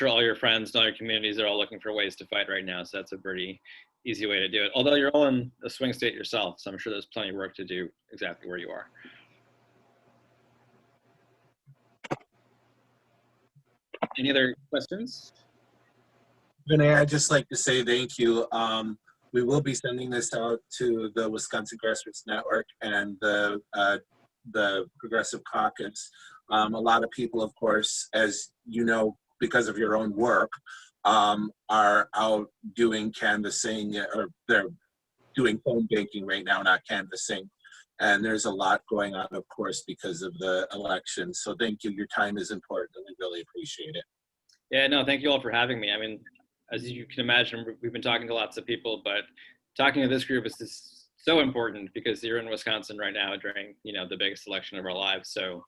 all your friends and all your communities are all looking for ways to fight right now. So that's a pretty easy way to do it. Although you're all in a swing state yourself, so I'm sure there's plenty of work to do exactly where you are. Any other questions? Vinay, I'd just like to say thank you. We will be sending this out to the Wisconsin Grassroots Network and the Progressive Caucus. A lot of people, of course, as you know, because of your own work, are out doing canvassing, or they're doing phone banking right now, not canvassing. And there's a lot going on, of course, because of the election. So thank you. Your time is important, and we really appreciate it. Yeah, no, thank you all for having me. I mean, as you can imagine, we've been talking to lots of people, but talking to this group is just so important because you're in Wisconsin right now during, the biggest election of our lives. So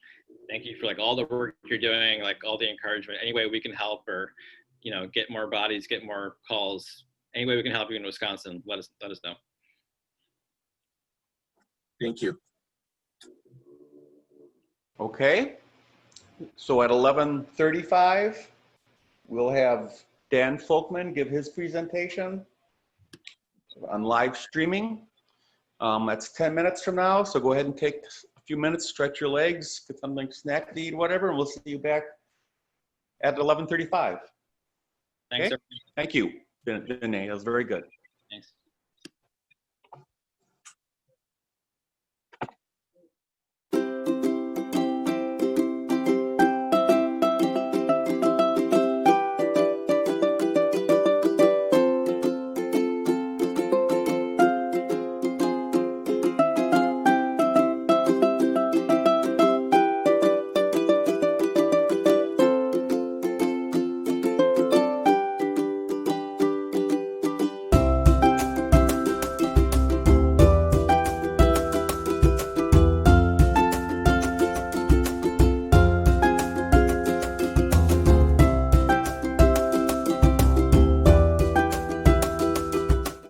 thank you for all the work you're doing, all the encouragement. Any way we can help, or, get more bodies, get more calls, any way we can help you in Wisconsin, let us know. Thank you. Okay. So at 11:35, we'll have Dan Folkman give his presentation on live streaming. That's 10 minutes from now, so go ahead and take a few minutes, stretch your legs, get something snack to eat, whatever, and we'll see you back at 11:35. Thanks. Okay? Thank you, Vinay. That was very good. Thanks.